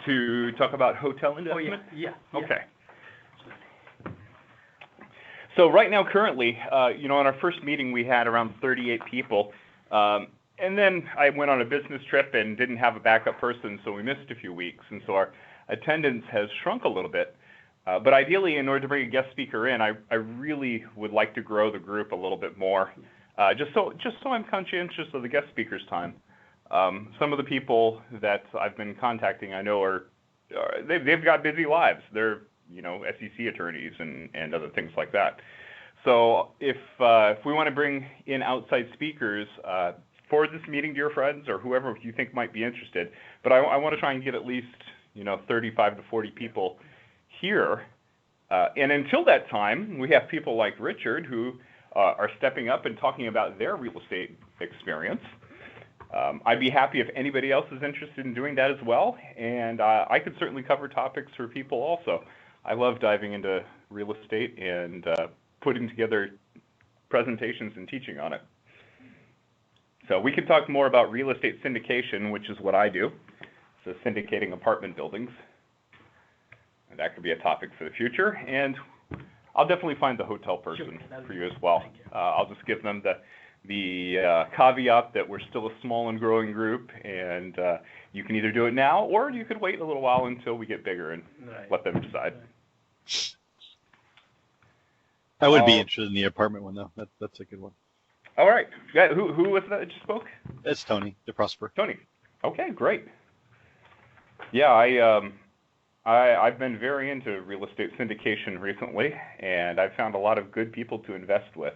to talk about hotel investment? Oh, yeah. Okay. So right now, currently, on our first meeting, we had around 38 people. And then I went on a business trip and didn't have a backup person, so we missed a few weeks. And so our attendance has shrunk a little bit. But ideally, in order to bring a guest speaker in, I really would like to grow the group a little bit more, just so I'm conscientious of the guest speaker's time. Some of the people that I've been contacting, I know they've got busy lives. They're SEC attorneys and other things like that. So if we want to bring in outside speakers, forward this meeting to your friends or whoever you think might be interested. But I want to try and get at least 35 to 40 people here. And until that time, we have people like Richard who are stepping up and talking about their real estate experience. I'd be happy if anybody else is interested in doing that as well, and I could certainly cover topics for people also. I love diving into real estate and putting together presentations and teaching on it. So we could talk more about real estate syndication, which is what I do, so syndicating apartment buildings. And that could be a topic for the future, and I'll definitely find the hotel person for you as well. I'll just give them the caveat that we're still a small and growing group, and you can either do it now or you could wait a little while until we get bigger and let them decide. I would be interested in the apartment one, though. That's a good one. All right. Yeah, who was that just spoke? It's Tony DeProsper. Tony. Okay, great. Yeah, I've been very into real estate syndication recently, and I've found a lot of good people to invest with.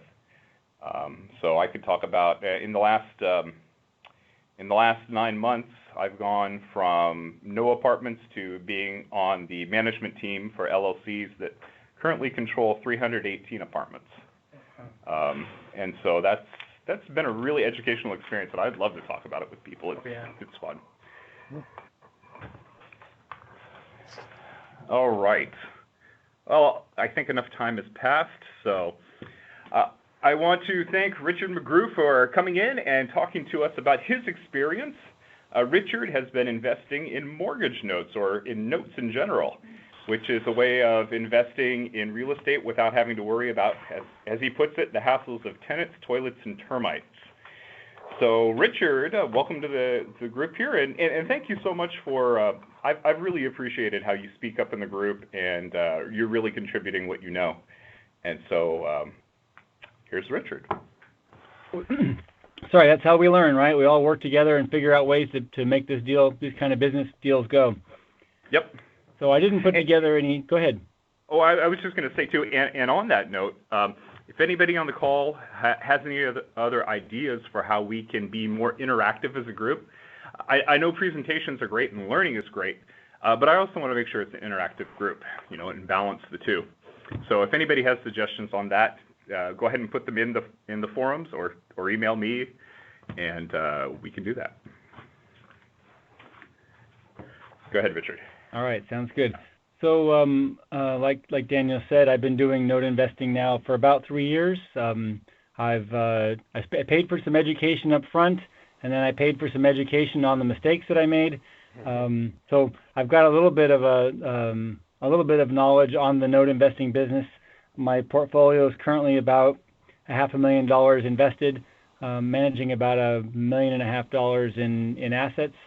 So I could talk about in the last 9 months, I've gone from no apartments to being on the management team for LLCs that currently control 318 apartments. And so that's been a really educational experience, and I'd love to talk about it with people. It's fun. All right. Well, I think enough time has passed, so I want to thank Richard McGr for coming in and talking to us about his experience. Richard has been investing in mortgage notes, or in notes in general, which is a way of investing in real estate without having to worry about, as he puts it, the hassles of tenants, toilets, and termites. So, Richard, welcome to the group here, and thank you so much for, I've really appreciated how you speak up in the group, and you're really contributing what you know. And so, here's Richard. Sorry, that's how we learn, right? We all work together and figure out ways to make these kind of business deals go. Yep. So I didn't put together any, go ahead. Oh, I was just going to say, too, and on that note, if anybody on the call has any other ideas for how we can be more interactive as a group, I know presentations are great and learning is great, but I also want to make sure it's an interactive group, and balance the two. So if anybody has suggestions on that, go ahead and put them in the forums or email me, and we can do that. Go ahead, Richard. All right, sounds good. So like Daniel said, I've been doing note investing now for about 3 years. I paid for some education up front, and then I paid for some education on the mistakes that I made. So I've got a little bit of knowledge on the note investing business. My portfolio is currently about $500,000 invested, managing about $1.5 million in assets.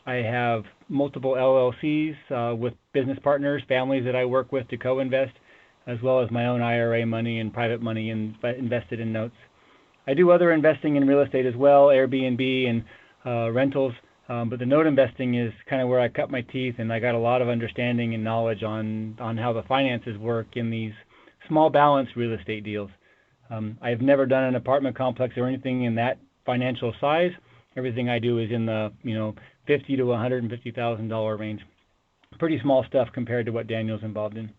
I have multiple LLCs with business partners, families that I work with to co-invest, as well as my own IRA money and private money invested in notes. I do other investing in real estate as well, Airbnb and rentals, but the note investing is kind of where I cut my teeth, and I got a lot of understanding and knowledge on how the finances work in these small balance real estate deals. I've never done an apartment complex or anything in that financial size. Everything I do is in the $50,000 to $150,000 range. Pretty small stuff compared to what Daniel's involved in.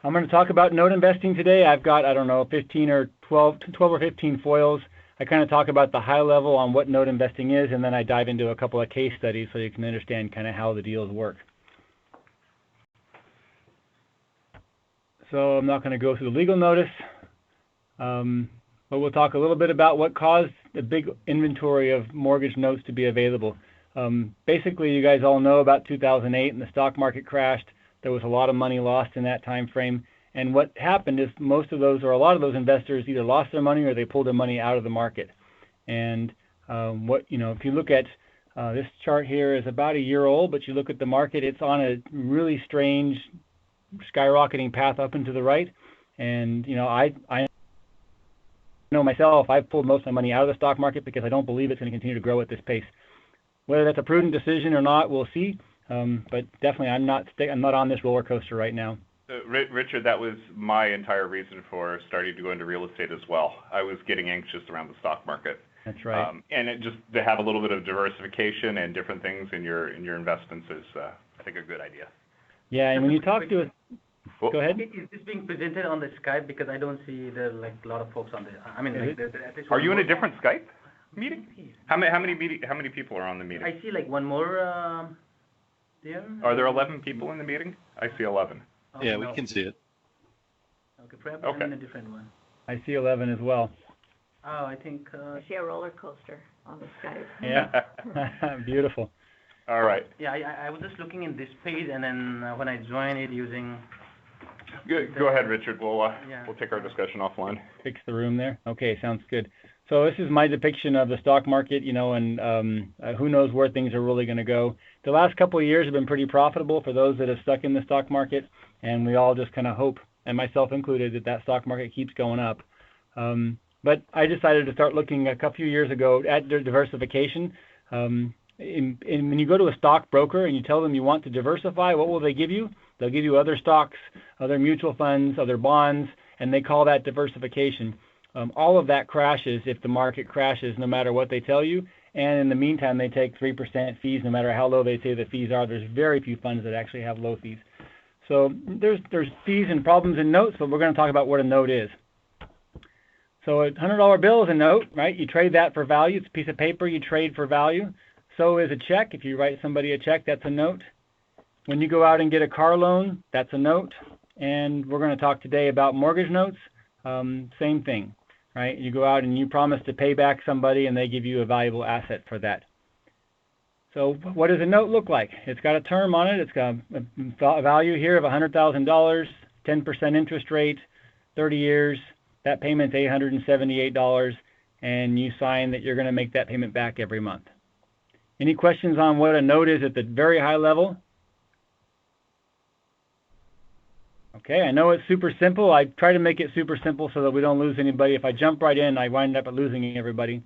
I'm going to talk about note investing today. I've got, 12 or 15 foils. I kind of talk about the high level on what note investing is, and then I dive into a couple of case studies so you can understand kind of how the deals work. So I'm not going to go through the legal notice, but we'll talk a little bit about what caused the big inventory of mortgage notes to be available. Basically, you guys all know about 2008 and the stock market crashed. There was a lot of money lost in that time frame. And what happened is most of those or a lot of those investors either lost their money or they pulled their money out of the market. And if you look at this chart here is about a year old, but you look at the market, it's on a really strange skyrocketing path up and to the right. And, I know myself, I've pulled most of my money out of the stock market because I don't believe it's going to continue to grow at this pace. Whether that's a prudent decision or not, we'll see. But definitely, I'm not on this roller coaster right now. Richard, that was my entire reason for starting to go into real estate as well. I was getting anxious around the stock market. That's right. And it just to have a little bit of diversification and different things in your investments is, I think, a good idea. Yeah, and when you talk to us, go ahead. Is this being presented on the Skype because I don't see there a lot of folks on there. I mean, are you in a different Skype meeting? How many people are on the meeting? I see one more there. Are there 11 people in the meeting? I see 11. Okay, yeah, we can see it. Okay, perhaps I'm in a different one. I see 11 as well. Oh, I think... I see a roller coaster on the Skype. Yeah, beautiful. All right. Yeah, I was just looking in this page, and then when I join it using... Go ahead, Richard. We'll take our discussion offline. Fix the room there? Okay, sounds good. So this is my depiction of the stock market, and who knows where things are really going to go. The last couple of years have been pretty profitable for those that have stuck in the stock market, and we all just kind of hope, and myself included, that stock market keeps going up. But I decided to start looking a few years ago at diversification. When you go to a stock broker and you tell them you want to diversify, what will they give you? They'll give you other stocks, other mutual funds, other bonds, and they call that diversification. All of that crashes if the market crashes, no matter what they tell you. And in the meantime, they take 3% fees, no matter how low they say the fees are. There's very few funds that actually have low fees. So there's fees and problems in notes, but we're going to talk about what a note is. So a $100 bill is a note, right? You trade that for value. It's a piece of paper you trade for value. So is a check. If you write somebody a check, that's a note. When you go out and get a car loan, that's a note. And we're going to talk today about mortgage notes. Same thing, right? You go out and you promise to pay back somebody and they give you a valuable asset for that. So what does a note look like? It's got a term on it. It's got a value here of $100,000, 10% interest rate, 30 years. That payment's $878, and you sign that you're going to make that payment back every month. Any questions on what a note is at the very high level? Okay, I know it's super simple. I try to make it super simple so that we don't lose anybody. If I jump right in, I wind up losing everybody.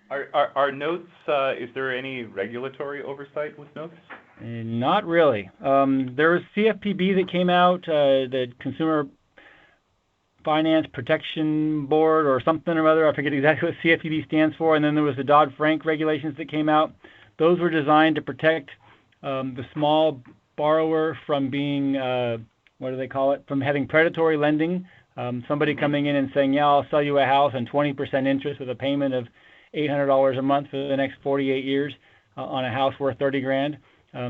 Are notes, is there any regulatory oversight with notes? Not really. There was CFPB that came out, the Consumer Finance Protection Board or something or other. I forget exactly what CFPB stands for. And then there was the Dodd-Frank regulations that came out. Those were designed to protect the small borrower from being, what do they call it, from having predatory lending. Somebody coming in and saying, yeah, I'll sell you a house on 20% interest with a payment of $800 a month for the next 48 years on a house worth $30,000.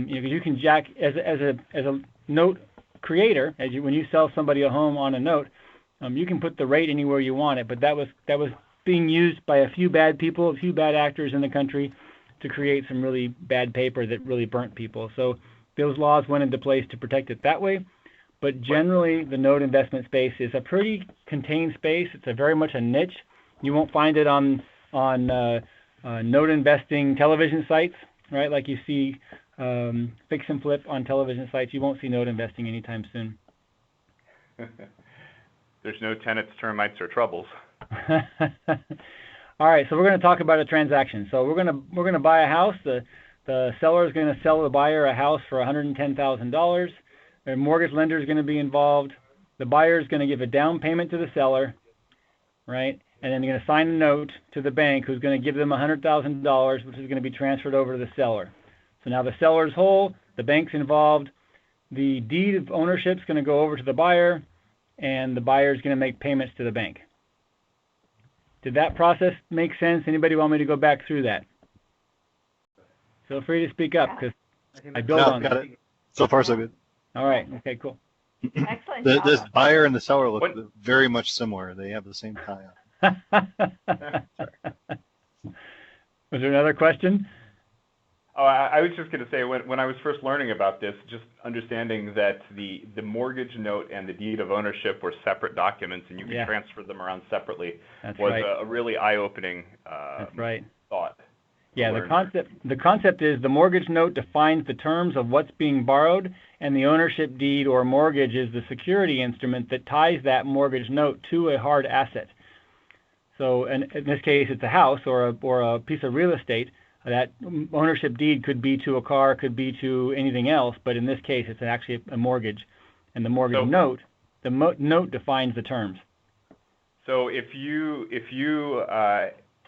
You can jack as a note creator, when you sell somebody a home on a note, you can put the rate anywhere you want it, but that was being used by a few bad people, a few bad actors in the country to create some really bad paper that really burnt people. So those laws went into place to protect it that way. But generally, the note investment space is a pretty contained space. It's very much a niche. You won't find it on note investing television sites, right? Like you see fix and flip on television sites. You won't see note investing anytime soon. There's no tenants, termites, or troubles. All right, so we're going to talk about a transaction. So we're going to buy a house. The seller is going to sell the buyer a house for $110,000. The mortgage lender is going to be involved. The buyer is going to give a down payment to the seller, right? And then they're going to sign a note to the bank who's going to give them $100,000, which is going to be transferred over to the seller. So now the seller's whole, the bank's involved. The deed of ownership is going to go over to the buyer, and the buyer is going to make payments to the bank. Did that process make sense? Anybody want me to go back through that? Feel free to speak up because I built on got that. it. So far, so good. All right. Okay, cool. Excellent. This buyer and the seller look very much similar. They have the same tie on. Was there another question? Oh, I was just going to say, when I was first learning about this, just understanding that the mortgage note and the deed of ownership were separate documents and you could transfer them around separately was a really eye-opening thought. Yeah, the concept is the mortgage note defines the terms of what's being borrowed, and the ownership deed or mortgage is the security instrument that ties that mortgage note to a hard asset. So in this case, it's a house or a piece of real estate. That ownership deed could be to a car, could be to anything else, but in this case, it's actually a mortgage. And the mortgage note, note defines the terms. So if you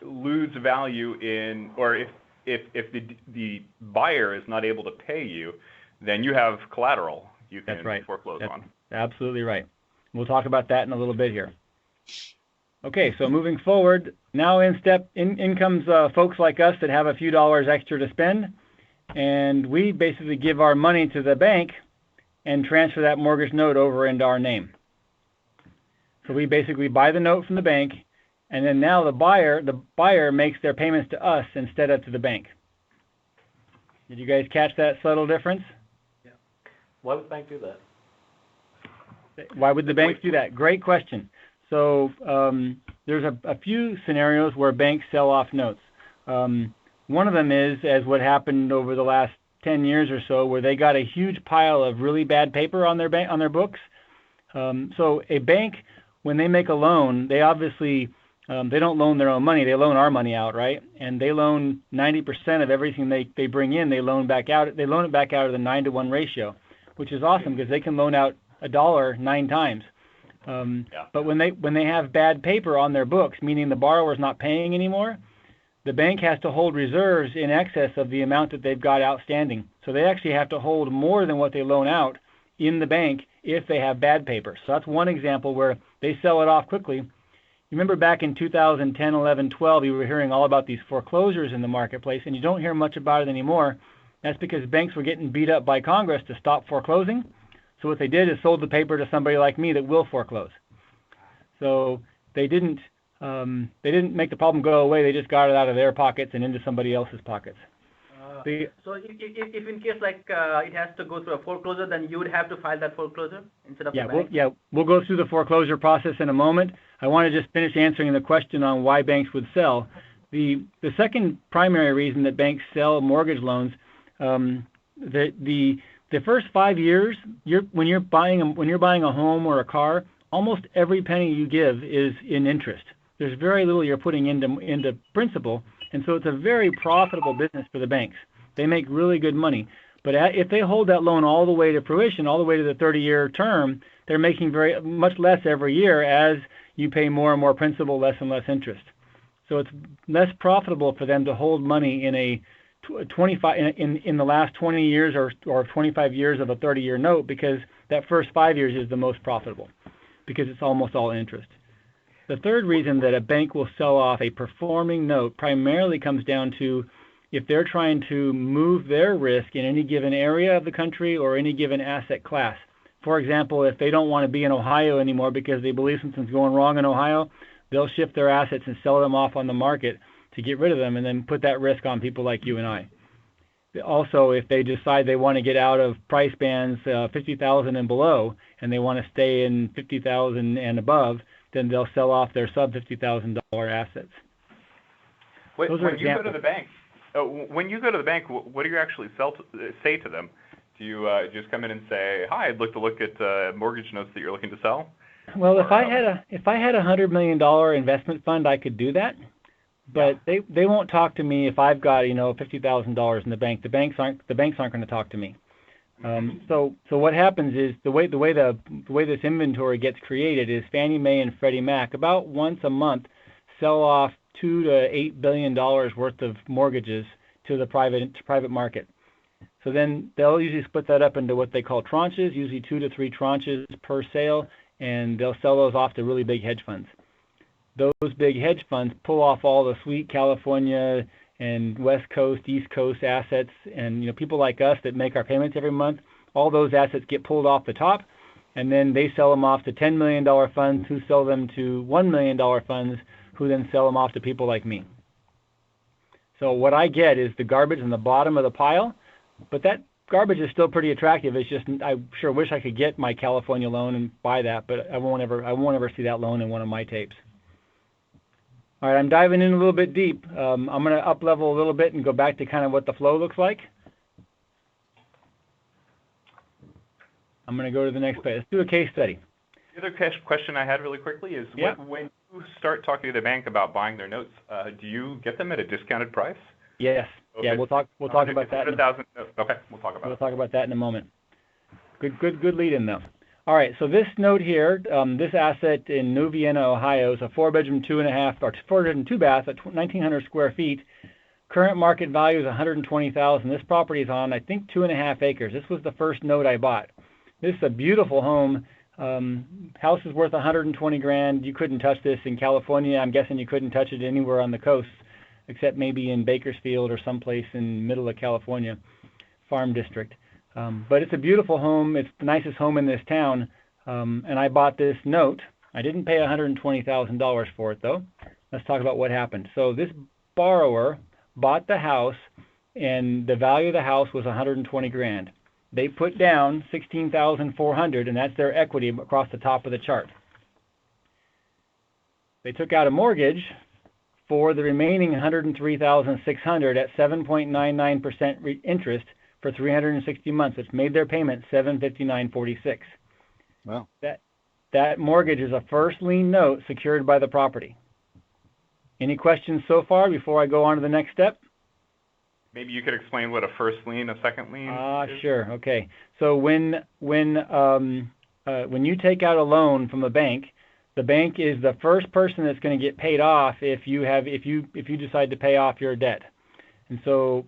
lose value in, or if the buyer is not able to pay you, then you have collateral you can foreclose on. Absolutely right. We'll talk about that in a little bit here. Okay, so moving forward, now in comes folks like us that have a few dollars extra to spend, and we basically give our money to the bank and transfer that mortgage note over into our name. So we basically buy the note from the bank, and then now the buyer makes their payments to us instead of to the bank. Did you guys catch that subtle difference? Yeah. Why would the bank do that? Why would the banks do that? Great question. So there's a few scenarios where banks sell off notes. One of them is, as what happened over the last 10 years or so, where they got a huge pile of really bad paper on their books. So a bank, when they make a loan, they obviously they don't loan their own money. They loan our money out, right? And they loan 90% of everything they bring in. They loan back out. They loan it back out of the 9-to-1 ratio, which is awesome because they can loan out $1 9 times. But when they have bad paper on their books, meaning the borrower is not paying anymore, the bank has to hold reserves in excess of the amount that they've got outstanding. So they actually have to hold more than what they loan out in the bank if they have bad paper. So that's one example where they sell it off quickly. You remember back in 2010, 11, 12, you were hearing all about these foreclosures in the marketplace, and you don't hear much about it anymore. That's because banks were getting beat up by Congress to stop foreclosing. So what they did is sold the paper to somebody like me that will foreclose. So they didn't make the problem go away. They just got it out of their pockets and into somebody else's pockets. So if in case it has to go through a foreclosure, then you would have to file that foreclosure instead of the bank? We'll go through the foreclosure process in a moment. I want to just finish answering the question on why banks would sell. The second primary reason that banks sell mortgage loans, the first 5 years, when you're buying a home or a car, almost every penny you give is in interest. There's very little you're putting into principal, and so it's a very profitable business for the banks. They make really good money. But if they hold that loan all the way to fruition, all the way to the 30-year term, they're making very much less every year as you pay more and more principal, less and less interest. So it's less profitable for them to hold money in a 25 in the last 20 years or 25 years of a 30-year note, because that first 5 years is the most profitable because it's almost all interest. The third reason that a bank will sell off a performing note primarily comes down to if they're trying to move their risk in any given area of the country or any given asset class. For example, if they don't want to be in Ohio anymore because they believe something's going wrong in Ohio, they'll shift their assets and sell them off on the market to get rid of them and then put that risk on people like you and I. Also, if they decide they want to get out of price bands $50,000 and below and they want to stay in $50,000 and above, then they'll sell off their sub $50,000 assets. When you go to the bank, what do you actually say to them? Do you just come in and say, "Hi, I'd like to look at mortgage notes that you're looking to sell"? Well, if I had a $100 million investment fund, I could do that. But they won't talk to me if I've got $50,000 in the bank. The banks aren't going to talk to me. So what happens is the way this inventory gets created is Fannie Mae and Freddie Mac about once a month sell off $2 to $8 billion worth of mortgages to the private market. So then they'll usually split that up into what they call tranches, usually 2 to 3 tranches per sale, and they'll sell those off to really big hedge funds. Those big hedge funds pull off all the sweet California and West Coast, East Coast assets, and people like us that make our payments every month. All those assets get pulled off the top, and then they sell them off to $10 million funds, who sell them to $1 million funds, who then sell them off to people like me. So what I get is the garbage in the bottom of the pile, but that garbage is still pretty attractive. It's just I sure wish I could get my California loan and buy that, but I won't ever see that loan in one of my tapes. All right, I'm diving in a little bit deep. I'm going to up level a little bit and go back to kind of what the flow looks like. I'm going to go to the next page. Let's do a case study. The other question I had really quickly is when you start talking to the bank about buying their notes, do you get them at a discounted price? Yes. Okay. Yeah, we'll talk about that. Okay, we'll talk about it. We'll talk about that in a moment. Good lead in though. All right, so this note here, this asset in New Vienna, Ohio, is a 4-bedroom, 2 bath at 1,900 square feet. Current market value is $120,000. This property is on, I think, 2.5 acres. This was the first note I bought. This is a beautiful home. House is worth $120,000. You couldn't touch this in California. I'm guessing you couldn't touch it anywhere on the coast, except maybe in Bakersfield or someplace in the middle of California, Farm District. But it's a beautiful home. It's the nicest home in this town. And I bought this note. I didn't pay $120,000 for it, though. Let's talk about what happened. So this borrower bought the house, and the value of the house was $120,000. They put down $16,400, and that's their equity across the top of the chart. They took out a mortgage for the remaining $103,600 at 7.99% interest for 360 months, which made their payment $759.46. Wow. That mortgage is a first lien note secured by the property. Any questions so far before I go on to the next step? Maybe you could explain what a first lien, a second lien is? Sure. Okay. So when you take out a loan from a bank, the bank is the first person that's going to get paid off if you decide to pay off your debt. And so,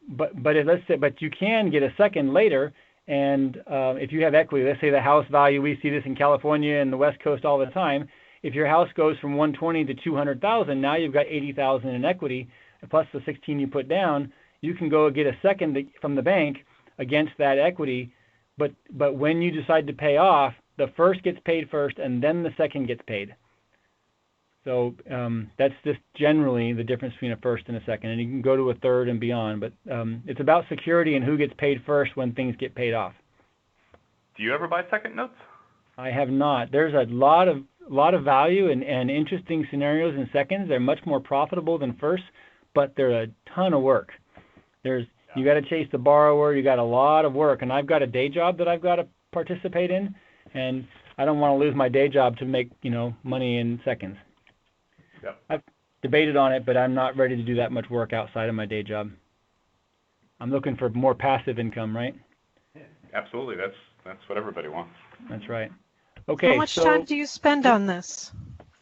but you can get a second later, and if you have equity, let's say the house value, we see this in California and the West Coast all the time. If your house goes from $120,000 to $200,000, now you've got $80,000 in equity. Plus the 16 you put down, you can go get a second from the bank against that equity. But when you decide to pay off, the first gets paid first, and then the second gets paid. So that's just generally the difference between a first and a second. And you can go to a third and beyond. But it's about security and who gets paid first when things get paid off. Do you ever buy second notes? I have not. There's a lot of value and interesting scenarios in seconds. They're much more profitable than first, but they're a ton of work. You got to chase the borrower. You got a lot of work, and I've got a day job that I've got to participate in, and I don't want to lose my day job to make money in seconds. Yep. I've debated on it, but I'm not ready to do that much work outside of my day job. I'm looking for more passive income, right? Yeah, absolutely. That's what everybody wants. That's right. Okay. How much time do you spend on this?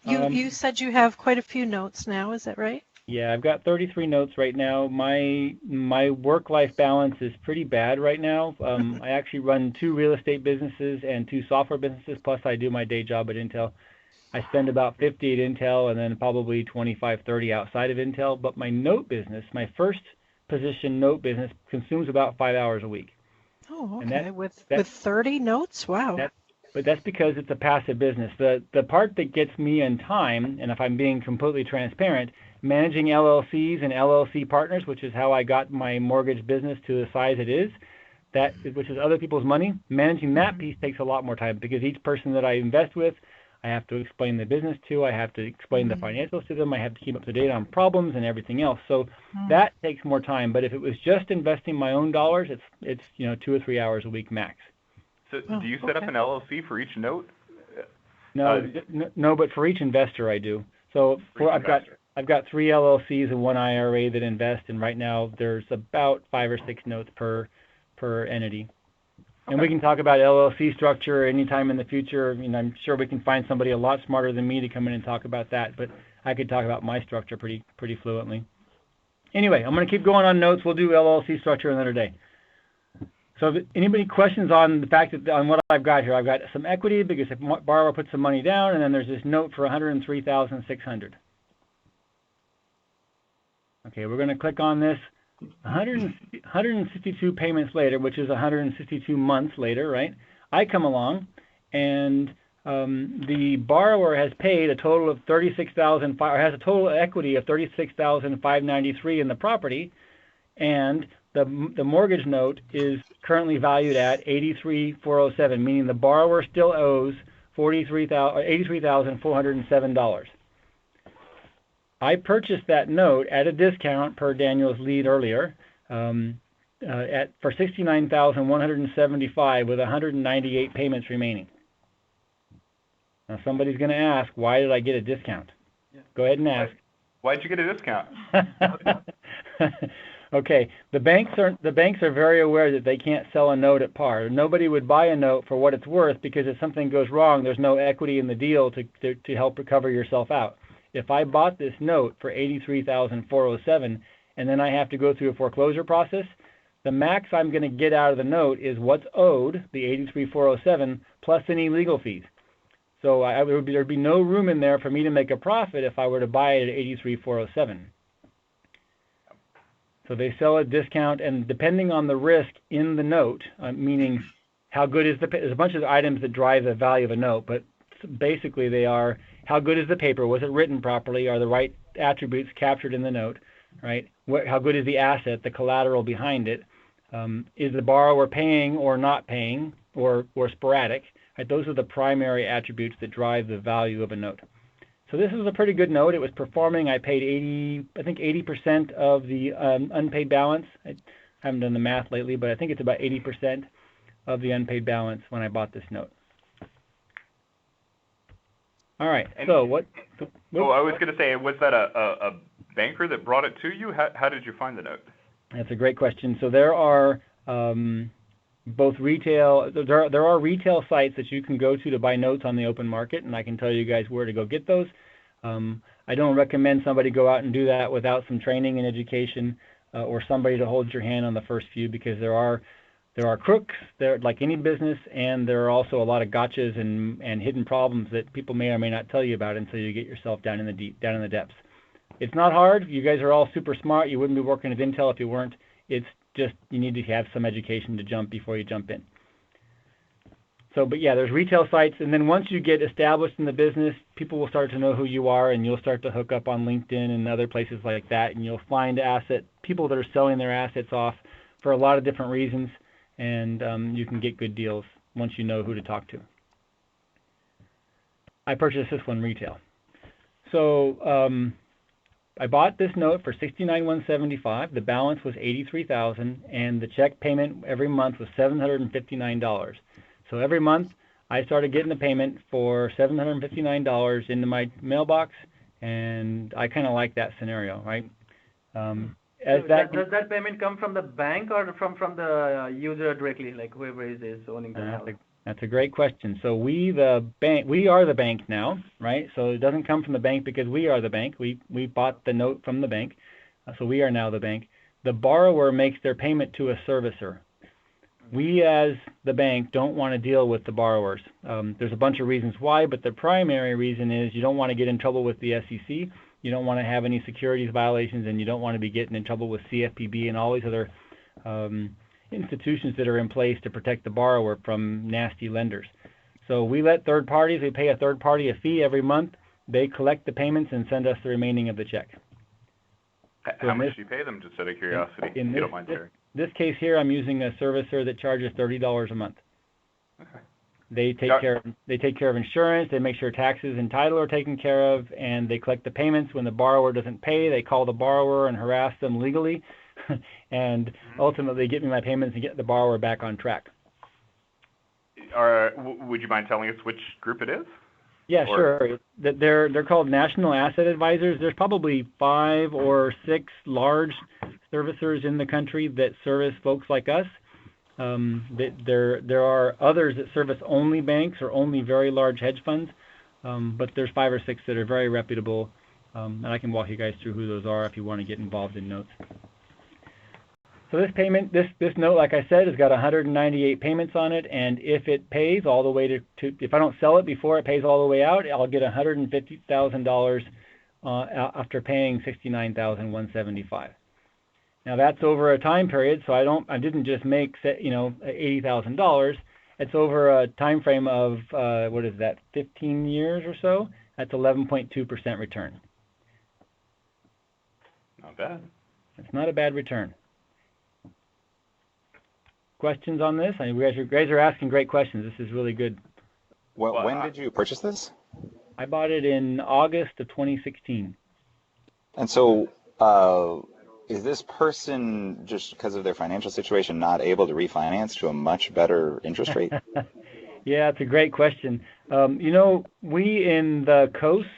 You said you have quite a few notes now. Is that right? Yeah, I've got 33 notes right now. My work-life balance is pretty bad right now. I actually run 2 real estate businesses and 2 software businesses, plus I do my day job at Intel. I spend about 50 at Intel and then probably 25, 30 outside of Intel. But my note business, my first position note business, consumes about 5 hours a week. Oh, okay. With 30 notes? Wow. But that's because it's a passive business. The part that gets me in time, and if I'm being completely transparent, managing LLCs and LLC partners, which is how I got my mortgage business to the size it is, which is other people's money, managing that piece takes a lot more time because each person that I invest with, I have to explain the business to, I have to explain the financials to them, I have to keep up to date on problems and everything else. So that takes more time. But if it was just investing my own dollars, it's 2 or 3 hours a week max. So do you set up an LLC for each note? No, but for each investor I do. So I've got 3 LLCs and 1 IRA that invest, and right now there's about 5 or 6 notes per entity. Okay. And we can talk about LLC structure anytime in the future. I'm sure we can find somebody a lot smarter than me to come in and talk about that, but I could talk about my structure pretty fluently. Anyway, I'm going to keep going on notes. We'll do LLC structure another day. So if anybody questions on the fact that on what I've got here, I've got some equity because if borrower puts some money down, and then there's this note for $103,600. Okay, we're going to click on this. 162 payments later, which is 162 months later, right? I come along, and the borrower has paid a total of $36,000, or has a total equity of $36,593 in the property, and the mortgage note is currently valued at $83,407, meaning the borrower still owes $83,407. I purchased that note at a discount per Daniel's lead earlier for $69,175 with 198 payments remaining. Now somebody's going to ask, why did I get a discount? Yeah. Go ahead and ask. Why'd you get a discount? Okay, the banks are very aware that they can't sell a note at par. Nobody would buy a note for what it's worth because if something goes wrong, there's no equity in the deal to help recover yourself out. If I bought this note for $83,407 and then I have to go through a foreclosure process, the max I'm going to get out of the note is what's owed, the $83,407, plus any legal fees. So there'd be no room in there for me to make a profit if I were to buy it at $83,407. So they sell a discount, and depending on the risk in the note, meaning how good is there's a bunch of items that drive the value of a note, but basically they are how good is the paper, was it written properly, are the right attributes captured in the note, right? How good is the asset, the collateral behind it, is the borrower paying or not paying, or sporadic, right? Those are the primary attributes that drive the value of a note. So this was a pretty good note. It was performing. I paid 80% of the unpaid balance. I haven't done the math lately, but I think it's about 80% of the unpaid balance when I bought this note. All right. So what? Oh, I was going to say, was that a banker that brought it to you? How did you find the note? That's a great question. So there are both retail. There are retail sites that you can go to buy notes on the open market, and I can tell you guys where to go get those. I don't recommend somebody go out and do that without some training and education, or somebody to hold your hand on the first few, because there are crooks there, like any business, and there are also a lot of gotchas and hidden problems that people may or may not tell you about until you get yourself down in the depths. It's not hard. You guys are all super smart. You wouldn't be working at Intel if you weren't. It's just you need to have some education to jump before you jump in. So, but yeah, there's retail sites, and then once you get established in the business, people will start to know who you are, and you'll start to hook up on LinkedIn and other places like that, and you'll find people that are selling their assets off for a lot of different reasons, and you can get good deals once you know who to talk to. I purchased this one retail. So I bought this note for $69,175. The balance was $83,000, and the check payment every month was $759. So every month I started getting the payment for $759 into my mailbox, and I kind of like that scenario, right? Does that payment come from the bank or from the user directly, like whoever is owning the house? That's a great question. So we are the bank now, right? So it doesn't come from the bank because we are the bank. We bought the note from the bank, so we are now the bank. The borrower makes their payment to a servicer. We as the bank don't want to deal with the borrowers. There's a bunch of reasons why, but the primary reason is you don't want to get in trouble with the SEC. You don't want to have any securities violations, and you don't want to be getting in trouble with CFPB and all these other institutions that are in place to protect the borrower from nasty lenders. So we let third parties, we pay a third party a fee every month. They collect the payments and send us the remaining of the check. How much do you pay them, just out of curiosity, if you don't mind sharing? This case here, I'm using a servicer that charges $30 a month. Okay. They take care of insurance, they make sure taxes and title are taken care of, and they collect the payments. When the borrower doesn't pay, they call the borrower and harass them legally, and ultimately get me my payments and get the borrower back on track. Would you mind telling us which group it is? Yeah, sure. They're called National Asset Advisors. There's probably 5 or 6 large servicers in the country that service folks like us. There are others that service only banks or only very large hedge funds, but there's 5 or 6 that are very reputable, and I can walk you guys through who those are if you want to get involved in notes. So this payment, this note, like I said, has got 198 payments on it, and if it pays all the way to if I don't sell it before it pays all the way out, I'll get $150,000 after paying $69,175. Now that's over a time period, so I didn't just make $80,000. it's over a time frame of, 15 years or so. That's 11.2% return. Not bad. It's not a bad return. Questions on this? I mean, you guys are asking great questions. This is really good. Well, when did you purchase this? I bought it in August of 2016. And so, is this person, just because of their financial situation, not able to refinance to a much better interest rate? Yeah, it's a great question. We in the coast,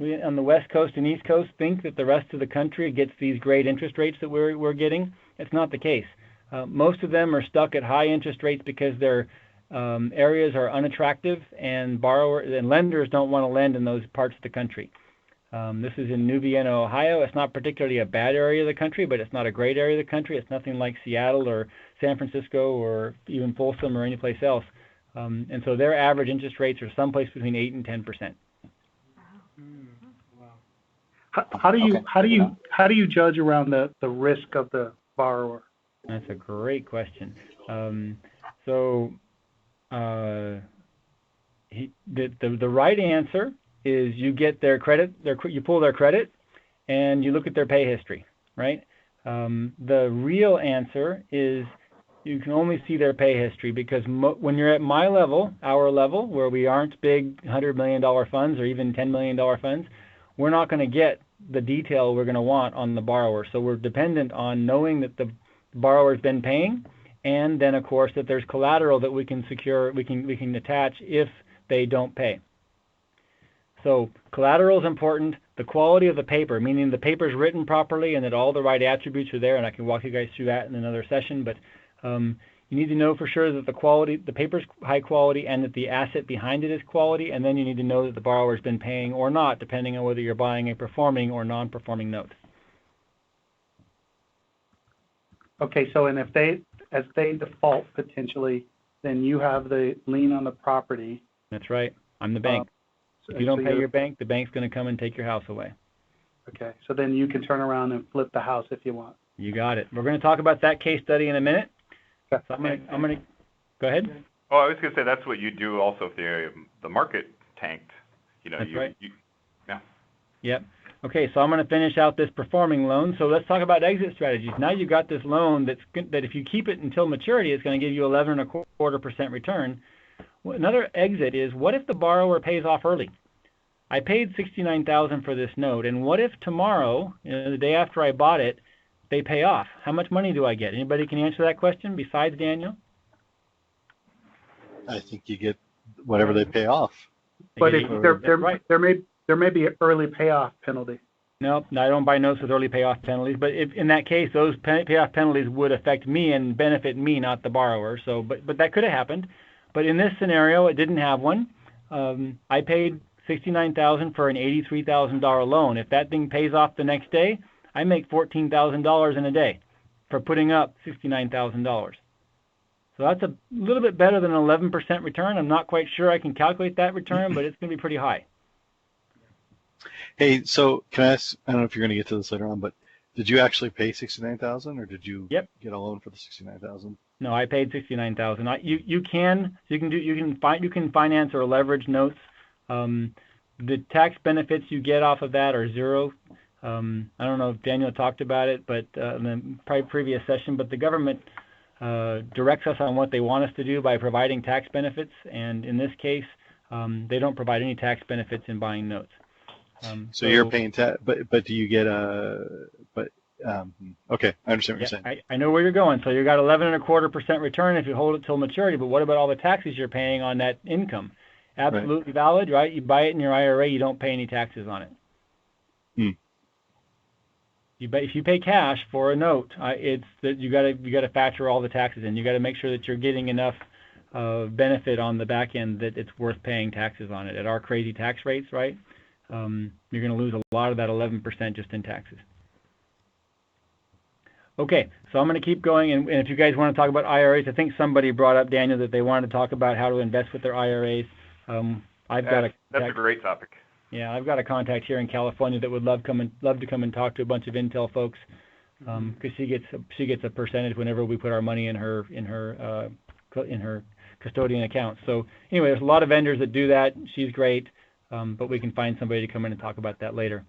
on the West Coast and East Coast, think that the rest of the country gets these great interest rates that we're getting. It's not the case. Most of them are stuck at high interest rates because their areas are unattractive, and borrowers and lenders don't want to lend in those parts of the country. This is in New Vienna, Ohio. It's not particularly a bad area of the country, but it's not a great area of the country. It's nothing like Seattle or San Francisco or even Folsom or any place else. And so their average interest rates are someplace between 8 and 10%. How do you judge around the risk of the borrower? That's a great question. The right answer is you get their credit, you pull their credit, and you look at their pay history, right? The real answer is you can only see their pay history because when you're at my level, our level, where we aren't big $100 million funds or even $10 million funds, we're not going to get the detail we're going to want on the borrower. So we're dependent on knowing that the borrower's been paying, and then of course that there's collateral that we can secure, we can attach if they don't pay. So collateral is important. The quality of the paper, meaning the paper's written properly and that all the right attributes are there, and I can walk you guys through that in another session, but you need to know for sure that the paper's high quality and that the asset behind it is quality, and then you need to know that the borrower's been paying or not, depending on whether you're buying a performing or non-performing note. Okay, so and if they default potentially, then you have the lien on the property. That's right. I'm the bank. If you don't pay your bank, the bank's going to come and take your house away. Okay, so then you can turn around and flip the house if you want. You got it. We're going to talk about that case study in a minute. Okay. So I'm going to go ahead. Oh, I was going to say that's what you do also if the market tanked. That's right. Yeah. Yep. Okay, so I'm going to finish out this performing loan. So let's talk about exit strategies. Now you've got this loan that if you keep it until maturity, it's going to give you 11.25% return. Another exit is, what if the borrower pays off early? I paid $69,000 for this note, and what if tomorrow, the day after I bought it, they pay off? How much money do I get? Anybody can answer that question besides Daniel? I think you get whatever they pay off. But there may be an early payoff penalty. No, I don't buy notes with early payoff penalties. But if in that case, those payoff penalties would affect me and benefit me, not the borrower. So, but that could have happened. But in this scenario, it didn't have one. I paid $69,000 for an $83,000 loan. If that thing pays off the next day, I make $14,000 in a day for putting up $69,000. So that's a little bit better than an 11% return. I'm not quite sure I can calculate that return, but it's going to be pretty high. Hey, so can I ask, I don't know if you're going to get to this later on, but did you actually pay $69,000 or did you get a loan for the $69,000? No, I paid $69,000. You can finance or leverage notes. The tax benefits you get off of that are zero. I don't know if Daniel talked about it, but in the previous session, but the government directs us on what they want us to do by providing tax benefits, and in this case, they don't provide any tax benefits in buying notes. So you're paying tax, but do you get okay, I understand what you're saying. I know where you're going. So you got 11.25% return if you hold it till maturity, but what about all the taxes you're paying on that income? Absolutely valid, right? You buy it in your IRA, you don't pay any taxes on it. If you pay cash for a note, it's that you got to factor all the taxes in. You got to make sure that you're getting enough benefit on the back end that it's worth paying taxes on it. At our crazy tax rates, right? You're going to lose a lot of that 11% just in taxes. Okay, so I'm going to keep going, and if you guys want to talk about IRAs, I think somebody brought up, Daniel, that they wanted to talk about how to invest with their IRAs. That's a great topic. Yeah, I've got a contact here in California that would love to come and talk to a bunch of Intel folks, because she gets a percentage whenever we put our money in her custodian accounts. So anyway, there's a lot of vendors that do that. She's great, but we can find somebody to come in and talk about that later.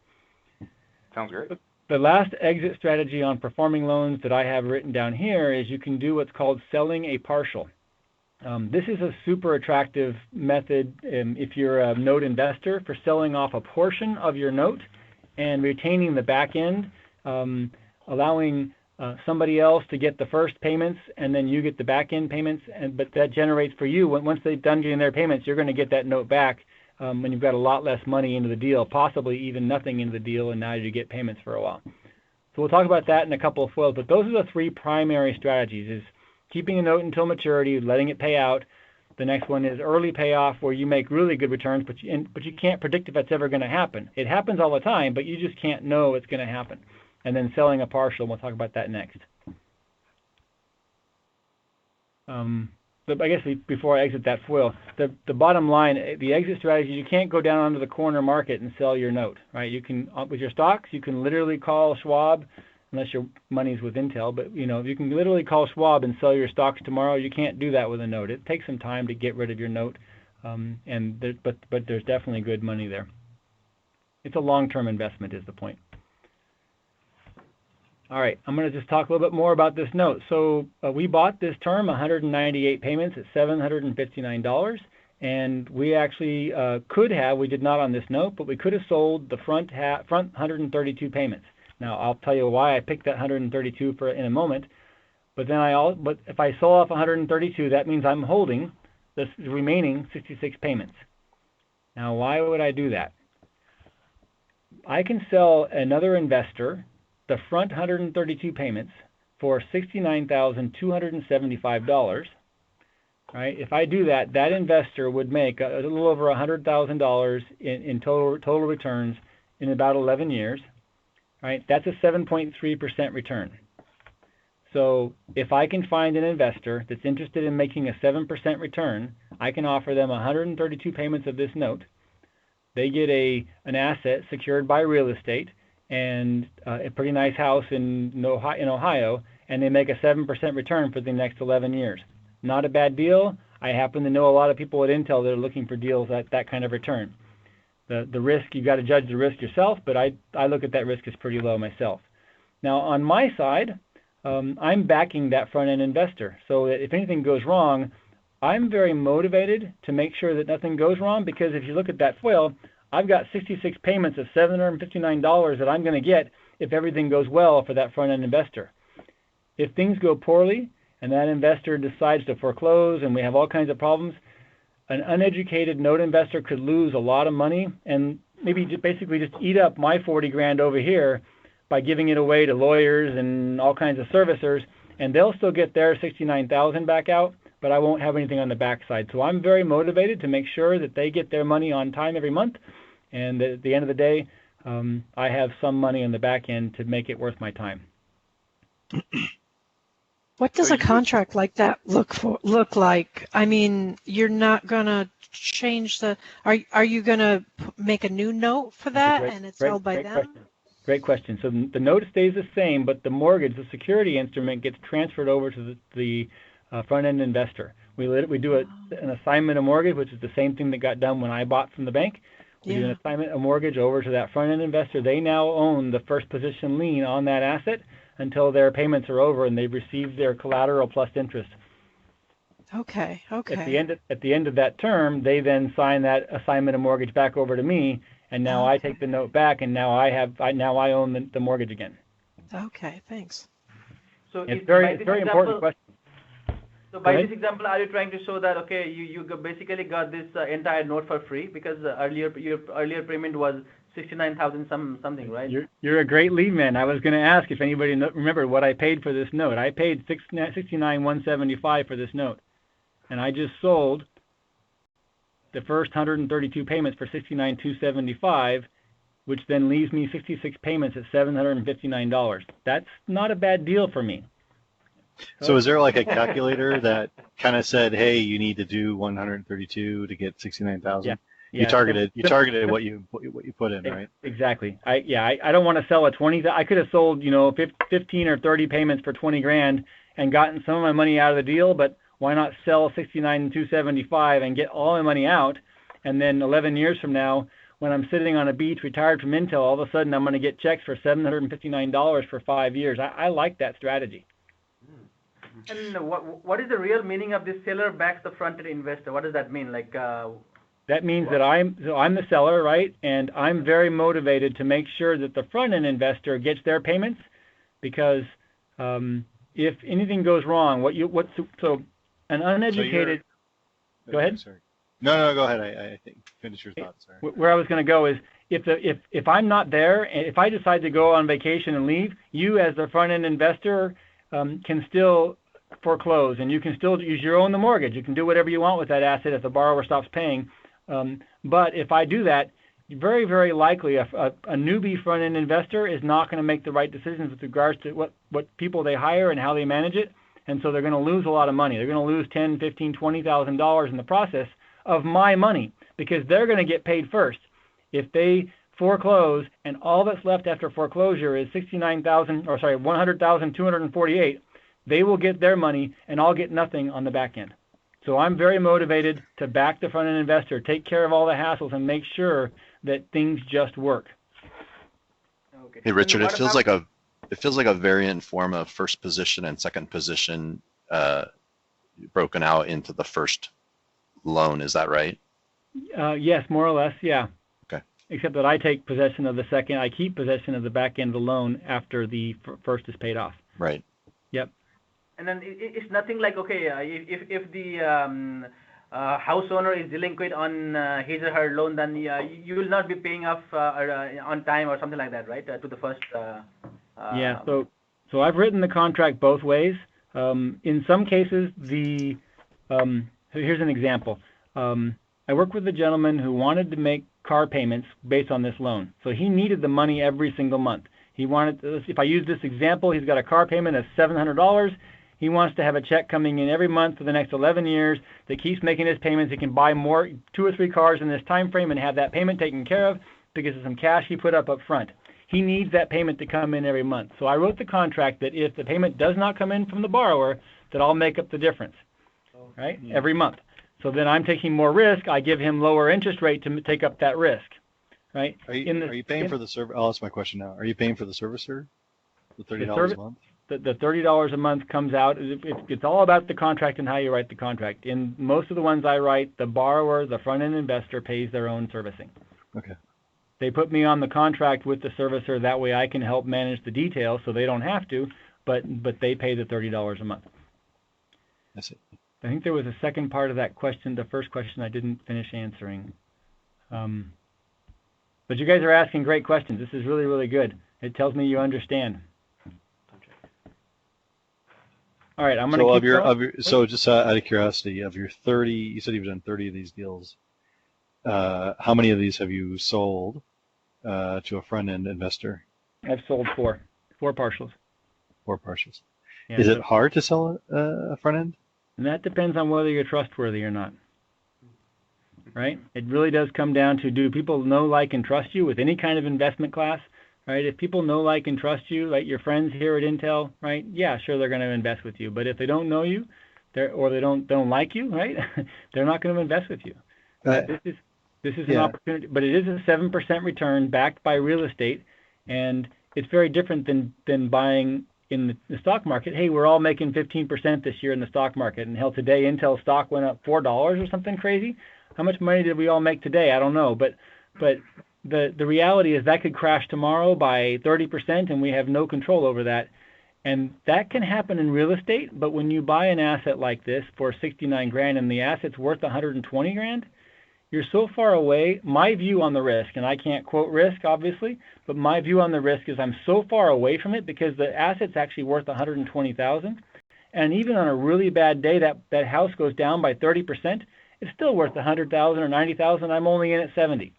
Sounds great. The last exit strategy on performing loans that I have written down here is you can do what's called selling a partial. This is a super attractive method if you're a note investor for selling off a portion of your note and retaining the back end, allowing somebody else to get the first payments and then you get the back end payments. But that generates for you, once they've done getting their payments, you're going to get that note back when you've got a lot less money into the deal, possibly even nothing into the deal, and now you get payments for a while. So we'll talk about that in a couple of foils, but those are the three primary strategies: is keeping a note until maturity, letting it pay out. The next one is early payoff, where you make really good returns, but you can't predict if that's ever going to happen. It happens all the time, but you just can't know it's going to happen. And then selling a partial, we'll talk about that next. But I guess before I exit that foil, the bottom line, the exit strategy, you can't go down onto the corner market and sell your note, right? You can, with your stocks, you can literally call Schwab, unless your money's with Intel, but you can literally call Schwab and sell your stocks tomorrow. You can't do that with a note. It takes some time to get rid of your note, but there's definitely good money there. It's a long-term investment is the point. All right, I'm going to just talk a little bit more about this note. So we bought this term, 198 payments at $759, and we actually we did not on this note, but we could have sold the front 132 payments. Now, I'll tell you why I picked that 132 in a moment, but if I sell off 132, that means I'm holding the remaining 66 payments. Now, why would I do that? I can sell another investor the front 132 payments for $69,275. Right? If I do that, that investor would make a little over $100,000 in total returns in about 11 years. Right? That's a 7.3% return. So if I can find an investor that's interested in making a 7% return, I can offer them 132 payments of this note. They get an asset secured by real estate and a pretty nice house in Ohio, and they make a 7% return for the next 11 years. Not a bad deal. I happen to know a lot of people at Intel that are looking for deals at that kind of return. The risk, you got to judge the risk yourself, but I look at that risk as pretty low myself. Now, on my side, I'm backing that front-end investor, so that if anything goes wrong, I'm very motivated to make sure that nothing goes wrong, because if you look at that foil, I've got 66 payments of $759 that I'm going to get if everything goes well for that front-end investor. If things go poorly and that investor decides to foreclose and we have all kinds of problems, an uneducated note investor could lose a lot of money and maybe basically just eat up my 40 grand over here by giving it away to lawyers and all kinds of servicers, and they'll still get their 69,000 back out, but I won't have anything on the backside. So I'm very motivated to make sure that they get their money on time every month, and at the end of the day, I have some money on the back end to make it worth my time. What does a contract like that look like? I mean, you're not going to change the... Are you going to make a new note for that, and it's held by them? Great question. So the note stays the same, but the mortgage, the security instrument, gets transferred over to the front-end investor. We do an assignment of mortgage, which is the same thing that got done when I bought from the bank. We do an assignment of mortgage over to that front-end investor. They now own the first position lien on that asset until their payments are over and they've received their collateral plus interest. Okay. At the end of that term, they then sign that assignment of mortgage back over to me, and now I take the note back, and now I own the mortgage again. Okay, thanks. So it's very important question. So by this example, are you trying to show that, okay, you basically got this entire note for free because your earlier payment was 69,000 something, right? You're a great lead man. I was going to ask if anybody remembered what I paid for this note. I paid $69,175 for this note, and I just sold the first 132 payments for $69,275, which then leaves me 66 payments at $759. That's not a bad deal for me. So is there like a calculator that kind of said, hey, you need to do 132 to get 69,000? Yeah. You targeted what you put in, right? Exactly. I don't want to sell a 20. I could have sold 15 or 30 payments for 20 grand and gotten some of my money out of the deal, but why not sell 69,275 and get all my money out, and then 11 years from now, when I'm sitting on a beach retired from Intel, all of a sudden I'm going to get checks for $759 for 5 years. I like that strategy. And what is the real meaning of this seller backs the front-end investor? What does that mean? Like that means that I'm the seller, right? And I'm very motivated to make sure that the front-end investor gets their payments, because if anything goes wrong, so an uneducated. Go ahead. Sorry. No, go ahead. I think finish your thoughts. Sorry. Where I was going to go is if I'm not there, and if I decide to go on vacation and leave, you as the front-end investor can still foreclose, and you can still use your own the mortgage. You can do whatever you want with that asset if the borrower stops paying. But if I do that, very, very likely a newbie front-end investor is not going to make the right decisions with regards to what people they hire and how they manage it, and so they're going to lose a lot of money. They're going to lose $10,000, $15,000, $20,000 in the process of my money, because they're going to get paid first. If they foreclose and all that's left after foreclosure is $100,248, they will get their money and I'll get nothing on the back end. So I'm very motivated to back the front-end investor, take care of all the hassles, and make sure that things just work. Okay. Hey, Richard, it feels like a variant form of first position and second position broken out into the first loan. Is that right? Yes, more or less, yeah. Okay. Except that I take possession of the second. I keep possession of the back end of the loan after the first is paid off. Right. Yep. And then it's nothing like, okay, if the house owner is delinquent on his or her loan, then you will not be paying off on time or something like that, right? To the first. Yeah. So I've written the contract both ways. In some cases, here's an example. I worked with a gentleman who wanted to make car payments based on this loan. So he needed the money every single month. He wanted, if I use this example, he's got a car payment of $700. He wants to have a check coming in every month for the next 11 years that keeps making his payments. He can buy 2 or 3 cars in this time frame and have that payment taken care of because of some cash he put up front. He needs that payment to come in every month. So I wrote the contract that if the payment does not come in from the borrower, that I'll make up the difference, right, every month. So then I'm taking more risk. I give him lower interest rate to take up that risk, right? Are you paying for the service? I'll ask my question now. Are you paying for the servicer, the $30 a month? The $30 a month comes out. It's all about the contract and how you write the contract. In most of the ones I write, the borrower, the front-end investor, pays their own servicing. Okay. They put me on the contract with the servicer. That way I can help manage the details so they don't have to, but they pay the $30 a month. That's it. I think there was a second part of that question, the first question I didn't finish answering. But you guys are asking great questions. This is really, really good. It tells me you understand. All right, I'm going to keep going. So just out of curiosity, of your 30, you said you've done 30 of these deals. How many of these have you sold to a front-end investor? I've sold 4 partials. 4 partials. Yeah, Is it hard to sell a front-end? And that depends on whether you're trustworthy or not. Right? It really does come down to, do people know, like, and trust you with any kind of investment class? Right? If people know, like, and trust you, like your friends here at Intel, right? Yeah, sure, they're going to invest with you. But if they don't know you, or they don't like you, right? They're not going to invest with you. This is an opportunity, but it is a 7% return backed by real estate, and it's very different than buying in the stock market. Hey, we're all making 15% this year in the stock market, and hell, today Intel stock went up $4 or something crazy. How much money did we all make today? I don't know, but the reality is that could crash tomorrow by 30%, and we have no control over that. And that can happen in real estate, but when you buy an asset like this for $69,000 and the asset's worth $120,000, you're so far away. My view on the risk, and I can't quote risk, obviously, but my view on the risk is I'm so far away from it because the asset's actually worth $120,000, and even on a really bad day, that house goes down by 30%. It's still worth $100,000 or $90,000. I'm only in at $70,000.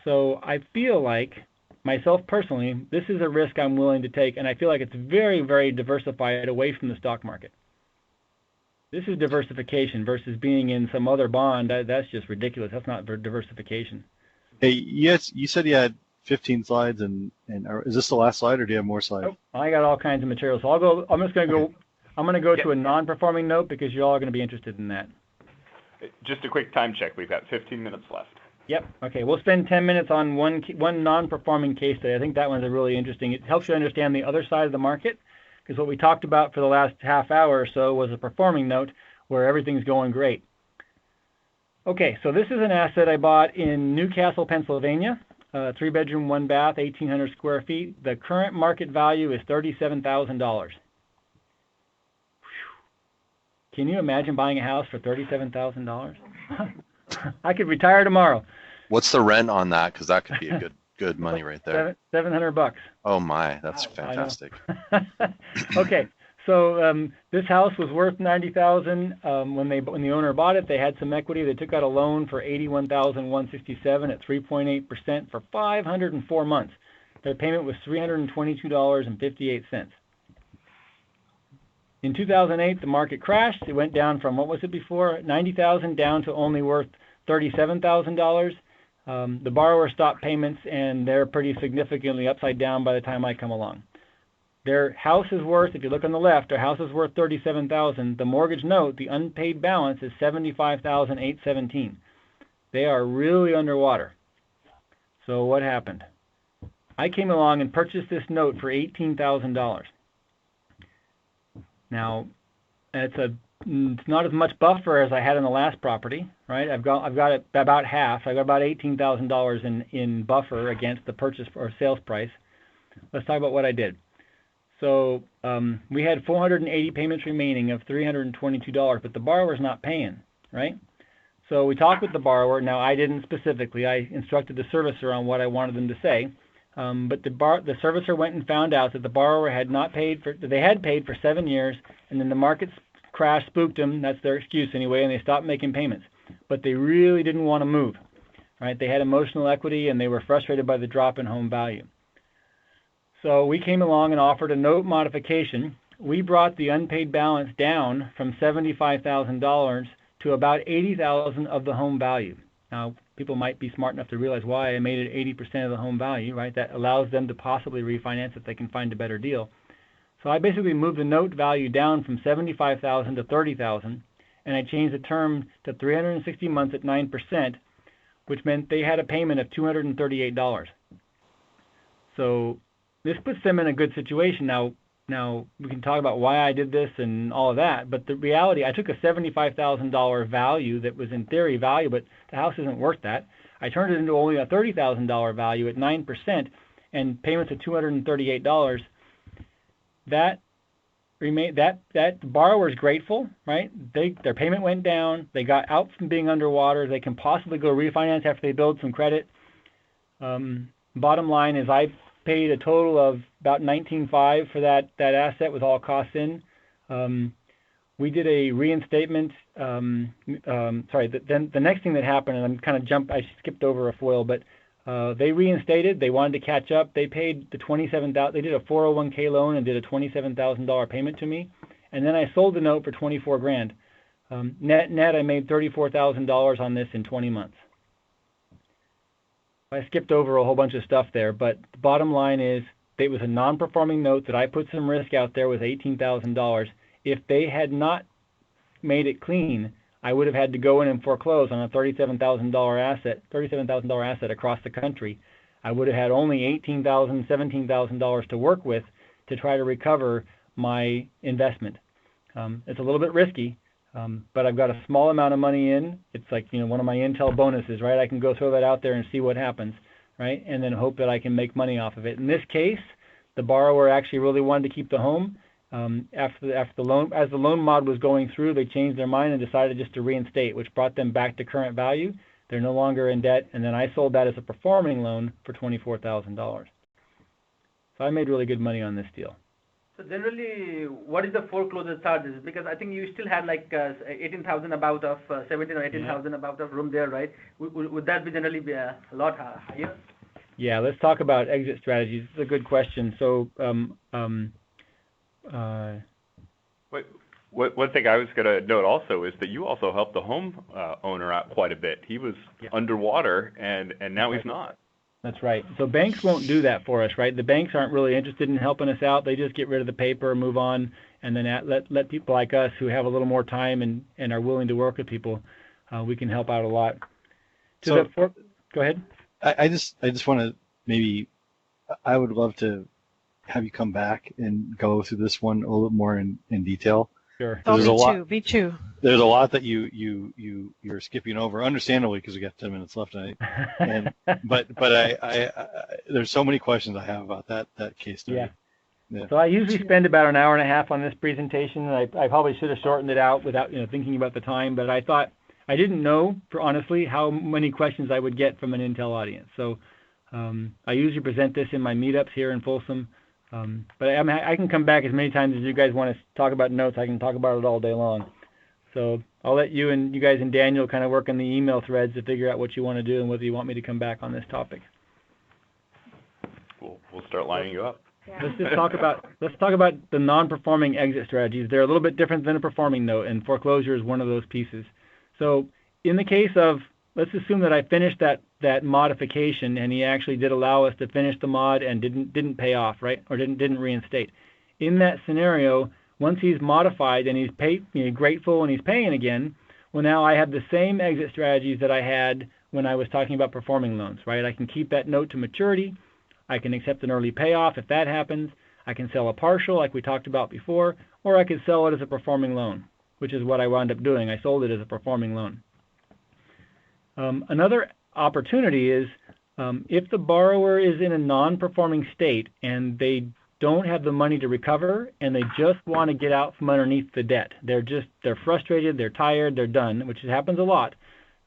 So I feel like, myself personally, this is a risk I'm willing to take, and I feel like it's very, very diversified away from the stock market. This is diversification versus being in some other bond. That's just ridiculous. That's not diversification. Hey, yes, you said you had 15 slides, and is this the last slide, or do you have more slides? Oh, I got all kinds of materials. So I'm just going to go I'm going to go to a non-performing note because you're all going to be interested in that. Just a quick time check. We've got 15 minutes left. Yep. Okay. We'll spend 10 minutes on one non-performing case study. I think that one's a really interesting. It helps you understand the other side of the market, because what we talked about for the last half hour or so was a performing note where everything's going great. Okay. So this is an asset I bought in Newcastle, Pennsylvania. 3-bedroom, 1-bath, 1,800 square feet. The current market value is $37,000. Can you imagine buying a house for $37,000? I could retire tomorrow. What's the rent on that? Because that could be a good money right there. $700. Oh my, that's fantastic. Okay, so this house was worth $90,000 when the owner bought it. They had some equity. They took out a loan for $81,167 at 3.8% for 504 months. Their payment was $322.58. In 2008, the market crashed. It went down from, what was it before, $90,000 down to only worth $37,000. The borrower stopped payments, and they're pretty significantly upside down by the time I come along. Their house is worth, if you look on the left, their house is worth $37,000. The mortgage note, the unpaid balance, is $75,817. They are really underwater. So what happened? I came along and purchased this note for $18,000. Now, it's not as much buffer as I had in the last property, right? I've got it about half. I got about $18,000 in buffer against the purchase or sales price. Let's talk about what I did. So we had 480 payments remaining of $322, but the borrower's not paying, right? So we talked with the borrower. Now, I didn't specifically. I instructed the servicer on what I wanted them to say. But the servicer went and found out that the borrower had not paid they had paid for 7 years, and then the market crash spooked them. That's their excuse anyway, and they stopped making payments. But they really didn't want to move, right? They had emotional equity, and they were frustrated by the drop in home value. So we came along and offered a note modification. We brought the unpaid balance down from $75,000 to about $80,000 of the home value. Now, people might be smart enough to realize why I made it 80% of the home value, right? That allows them to possibly refinance if they can find a better deal. So I basically moved the note value down from $75,000 to $30,000, and I changed the term to 360 months at 9%, which meant they had a payment of $238. So this puts them in a good situation. Now we can talk about why I did this and all of that, but the reality, I took a $75,000 value that was in theory value, but the house isn't worth that. I turned it into only a $30,000 value at 9% and payments of $238. That the borrower is grateful, right? Their payment went down. They got out from being underwater. They can possibly go refinance after they build some credit. Bottom line is I paid a total of about $19,500 for that asset with all costs in. We did a reinstatement. Then the next thing that happened, and I skipped over a foil, but they reinstated. They wanted to catch up. They paid the $27,000. They did a 401k loan and did a $27,000 payment to me, and then I sold the note for $24,000. Net, I made $34,000 on this in 20 months. I skipped over a whole bunch of stuff there, but the bottom line is it was a non-performing note that I put some risk out there with $18,000. If they had not made it clean, I would have had to go in and foreclose on a $37,000 asset across the country. I would have had only $18,000, $17,000 to work with to try to recover my investment. It's a little bit risky. But I've got a small amount of money in. It's like, one of my Intel bonuses, right? I can go throw that out there and see what happens, right? And then hope that I can make money off of it. In this case, the borrower actually really wanted to keep the home. After the loan, as the loan mod was going through, they changed their mind and decided just to reinstate, which brought them back to current value. They're no longer in debt, and then I sold that as a performing loan for $24,000. So I made really good money on this deal. So generally, what is the foreclosure charges? Because I think you still had like 18,000 about of 17 or 18,000 about of room there, right? Would that be generally be a lot higher? Yeah, let's talk about exit strategies. This is a good question. So, one thing I was going to note also is that you also helped the home owner out quite a bit. He was underwater, and now he's not. That's right. So banks won't do that for us, right? The banks aren't really interested in helping us out. They just get rid of the paper, move on, and then let people like us who have a little more time and are willing to work with people, we can help out a lot. Go ahead. I just want to I would love to have you come back and go through this one a little bit more in detail. Sure. Oh, me too. There's a lot that you're skipping over, understandably, because we got 10 minutes left tonight. But I there's so many questions I have about that case study. Yeah. So I usually spend about an hour and a half on this presentation. I probably should have shortened it out without thinking about the time, but I thought I didn't know, honestly, how many questions I would get from an Intel audience. So I usually present this in my meetups here in Folsom. But I can come back as many times as you guys want to talk about notes. I can talk about it all day long. So I'll let you guys and Daniel kind of work in the email threads to figure out what you want to do and whether you want me to come back on this topic. We'll start lining you up. Yeah. Let's talk about the non-performing exit strategies. They're a little bit different than a performing note, and foreclosure is one of those pieces. So in the case of, let's assume that I finished that modification and he actually did allow us to finish the mod and didn't pay off, right? Or didn't reinstate. In that scenario, once he's modified and he's grateful and he's paying again, well, now I have the same exit strategies that I had when I was talking about performing loans, right? I can keep that note to maturity. I can accept an early payoff if that happens. I can sell a partial like we talked about before, or I could sell it as a performing loan, which is what I wound up doing. I sold it as a performing loan. Another opportunity is if the borrower is in a non-performing state and they don't have the money to recover and they just want to get out from underneath the debt. They're frustrated, they're tired, they're done, which happens a lot,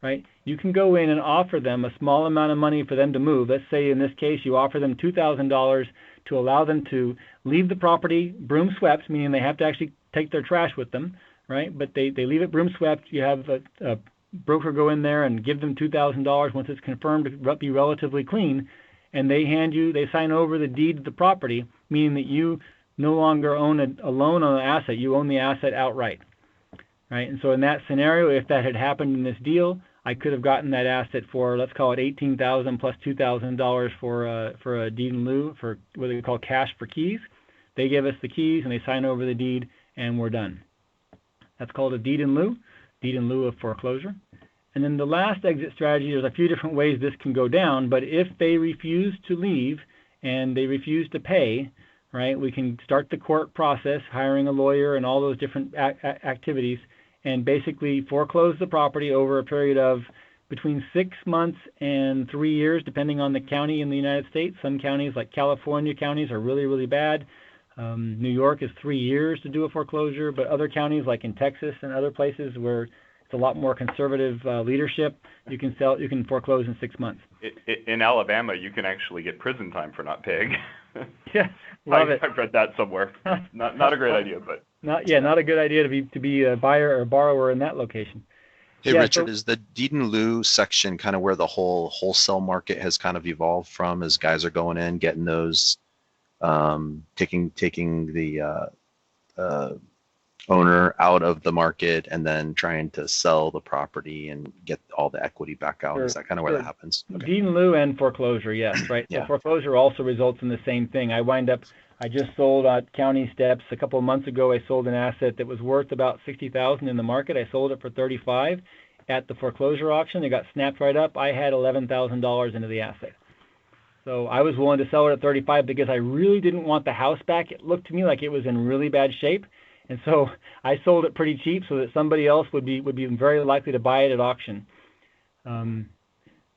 right? You can go in and offer them a small amount of money for them to move. Let's say in this case you offer them $2,000 to allow them to leave the property broom swept, meaning they have to actually take their trash with them, right? But they leave it broom swept. You have a broker go in there and give them $2,000 once it's confirmed to be relatively clean, and they sign over the deed to the property, meaning that you no longer own a loan on the asset, you own the asset outright, right? And so in that scenario, if that had happened in this deal, I could have gotten that asset for, let's call it $18,000 plus $2,000 for a deed in lieu, for what they call cash for keys. They give us the keys and they sign over the deed and we're done. That's called a deed in lieu of foreclosure. And then the last exit strategy, there's a few different ways this can go down, but if they refuse to leave and they refuse to pay, right, we can start the court process, hiring a lawyer and all those different activities, and basically foreclose the property over a period of between 6 months and 3 years, depending on the county in the United States. Some counties, like California counties, are really, really bad. New York is 3 years to do a foreclosure, but other counties, like in Texas and other places where it's a lot more conservative leadership, you can foreclose in 6 months. In Alabama, you can actually get prison time for not paying. Yeah, love it. I've read that somewhere. Not a great idea, but not a good idea to be a buyer or borrower in that location. Hey, yeah, Richard, is the deed in lieu section kind of where the whole wholesale market has kind of evolved from, as guys are going in, getting those, taking the owner out of the market and then trying to sell the property and get all the equity back out? Sure, is that kind of where that happens? Okay. Deed in lieu and foreclosure, yes, right? Yeah. So foreclosure also results in the same thing. I just sold at County Steps a couple of months ago. I sold an asset that was worth about $60,000 in the market. I sold it for $35,000 at the foreclosure auction. It got snapped right up. I had $11,000 into the asset. So I was willing to sell it at $35,000 because I really didn't want the house back. It looked to me like it was in really bad shape. And so I sold it pretty cheap so that somebody else would be very likely to buy it at auction.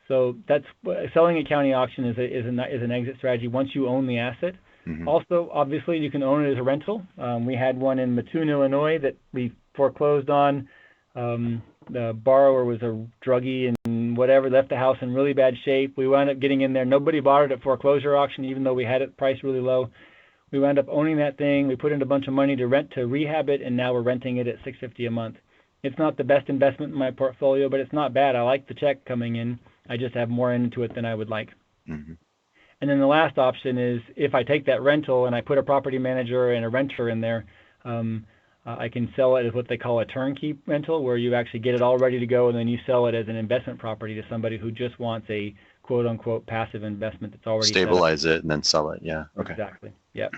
So that's selling at county auction is an exit strategy once you own the asset. Mm-hmm. Also, obviously, you can own it as a rental. We had one in Mattoon, Illinois that we foreclosed on. The borrower was a druggie and whatever, left the house in really bad shape. We wound up getting in there. Nobody bought it at foreclosure auction, even though we had it priced really low. We wound up owning that thing. We put in a bunch of money to rehab it, and now we're renting it at $650 a month. It's not the best investment in my portfolio, but it's not bad. I like the check coming in. I just have more into it than I would like. Mm-hmm. And then the last option is if I take that rental and I put a property manager and a renter in there, I can sell it as what they call a turnkey rental, where you actually get it all ready to go and then you sell it as an investment property to somebody who just wants a quote unquote passive investment that's already set up. Stabilize it and then sell it. Yeah. Okay. Exactly. Yep.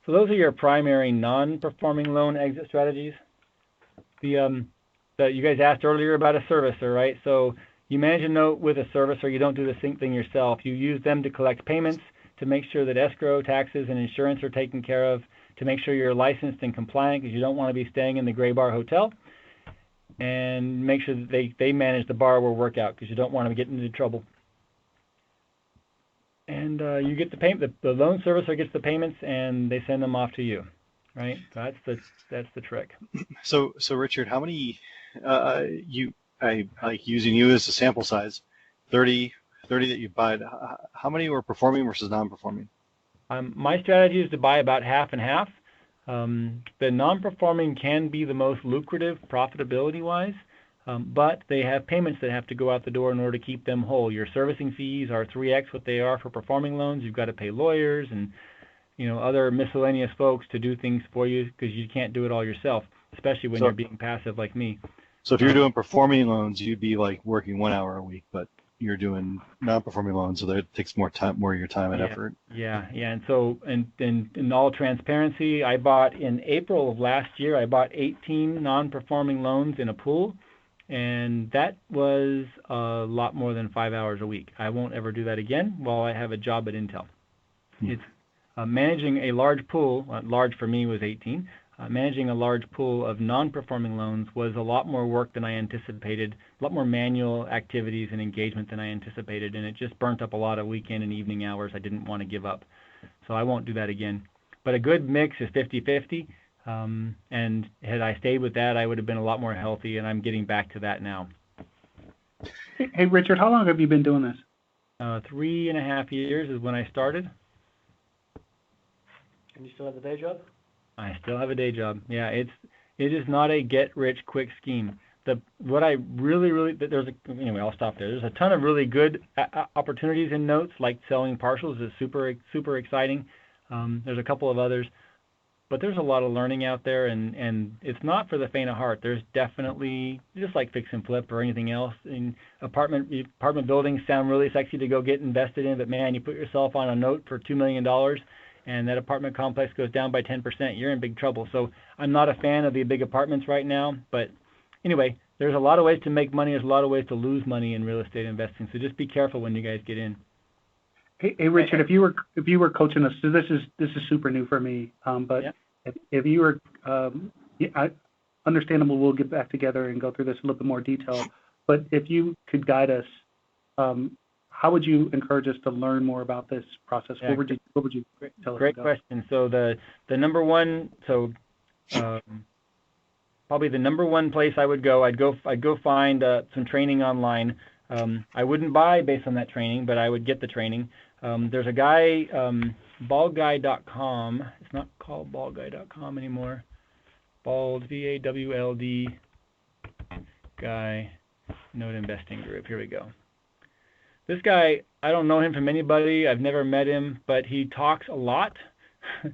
So those are your primary non-performing loan exit strategies. That you guys asked earlier about a servicer, right? So you manage a note with a servicer. You don't do the same thing yourself. You use them to collect payments, to make sure that escrow, taxes, and insurance are taken care of, to make sure you're licensed and compliant because you don't want to be staying in the gray bar hotel, and make sure that they manage the borrower workout because you don't want to get into trouble. And you get the payment. The loan servicer gets the payments, and they send them off to you, right? So that's the trick. So Richard, how many I like using you as a sample size, 30 that you buy. How many were performing versus non-performing? My strategy is to buy about half and half. The non-performing can be the most lucrative profitability-wise, but they have payments that have to go out the door in order to keep them whole. Your servicing fees are 3x what they are for performing loans. You've got to pay lawyers and other miscellaneous folks to do things for you because you can't do it all yourself, especially when you're being passive like me. So if you're doing performing loans, you'd be like working 1 hour a week, but you're doing non-performing loans, so that takes more of your time and effort. Yeah. And so, in all transparency, I bought in April of last year. I bought 18 non-performing loans in a pool, and that was a lot more than 5 hours a week. I won't ever do that again while I have a job at Intel. It's managing a large pool. Large for me was 18. Managing a large pool of non-performing loans was a lot more work than I anticipated, a lot more manual activities and engagement than I anticipated, and it just burnt up a lot of weekend and evening hours I didn't want to give up. So I won't do that again. But a good mix is 50-50, and had I stayed with that, I would have been a lot more healthy, and I'm getting back to that now. Hey, Richard, how long have you been doing this? 3.5 years is when I started. And you still have the day job? I still have a day job. Yeah, it is not a get-rich-quick scheme. Anyway, I'll stop there. There's a ton of really good opportunities in notes, like selling partials is super exciting. There's a couple of others, but there's a lot of learning out there, and it's not for the faint of heart. There's definitely, just like fix and flip or anything else, in apartment buildings sound really sexy to go get invested in, but man, you put yourself on a note for $2 million, and that apartment complex goes down by 10%, you're in big trouble. So I'm not a fan of the big apartments right now, but anyway, there's a lot of ways to make money. There's a lot of ways to lose money in real estate investing. So just be careful when you guys get in. Hey Richard, if you were coaching us, so this is super new for me. But yeah. if you were, understandable, we'll get back together and go through this in a little bit more detail. But if you could guide us, how would you encourage us to learn more about this process? Yeah, what would you tell us? Great question. So the number one, probably the number one place I would go, I'd go find some training online. I wouldn't buy based on that training, but I would get the training. There's a guy, baldguy.com. It's not called baldguy.com anymore. Bald, B-A-W-L-D, guy, Note Investing Group. Here we go. This guy, I don't know him from anybody. I've never met him, but he talks a lot, and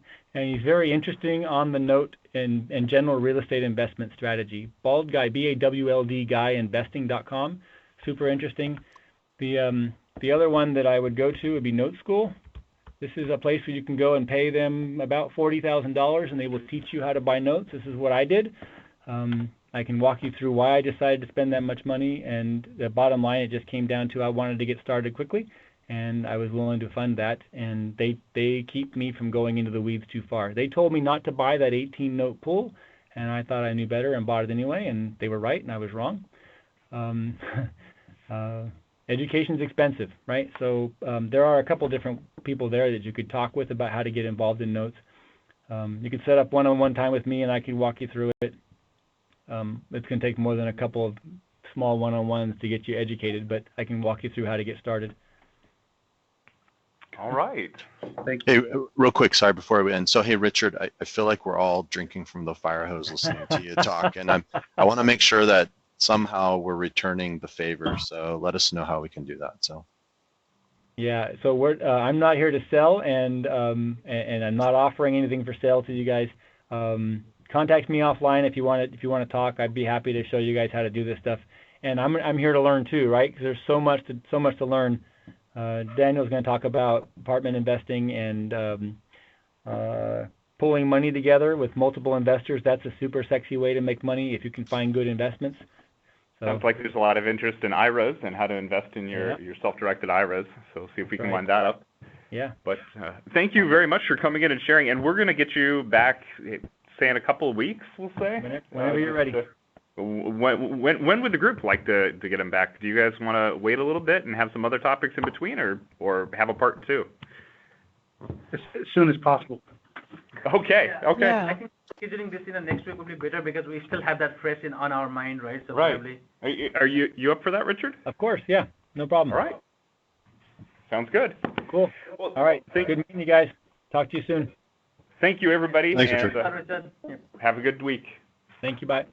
he's very interesting on the note and general real estate investment strategy. Bald Guy, B-A-W-L-D, guy, investing.com. Super interesting. The other one that I would go to would be Note School. This is a place where you can go and pay them about $40,000, and they will teach you how to buy notes. This is what I did. I can walk you through why I decided to spend that much money, and the bottom line, it just came down to I wanted to get started quickly, and I was willing to fund that, and they keep me from going into the weeds too far. They told me not to buy that 18-note pool, and I thought I knew better and bought it anyway, and they were right, and I was wrong. Education's expensive, right? So there are a couple different people there that you could talk with about how to get involved in notes. You could set up one-on-one time with me, and I could walk you through it. It's going to take more than a couple of small one-on-ones to get you educated, but I can walk you through how to get started. All right. Thank you. Hey, real quick, sorry, before we end. So, hey, Richard, I feel like we're all drinking from the fire hose listening to you talk, and I want to make sure that somehow we're returning the favor. So let us know how we can do that. So. Yeah. So I'm not here to sell, and I'm not offering anything for sale to you guys. Contact me offline if you want to talk. I'd be happy to show you guys how to do this stuff. And I'm here to learn too, right? Because there's so much to learn. Daniel's going to talk about apartment investing and pulling money together with multiple investors. That's a super sexy way to make money if you can find good investments. So, sounds like there's a lot of interest in IRAs and how to invest in your self-directed IRAs. So see if we can line that up. Yeah. But thank you very much for coming in and sharing. And we're going to get you back, say, in a couple of weeks, we'll say. Whenever you're ready. When would the group like to get them back? Do you guys want to wait a little bit and have some other topics in between, or have a part 2? As soon as possible. Okay. Yeah. Okay. I think scheduling this in the next week would be better because we still have that fresh on our mind, right? So right. Probably. Are you up for that, Richard? Of course. Yeah. No problem. All right. Sounds good. Cool. Well, all right. Good meeting you guys. Talk to you soon. Thank you, everybody. Thanks, and, Richard. have a good week. Thank you. Bye.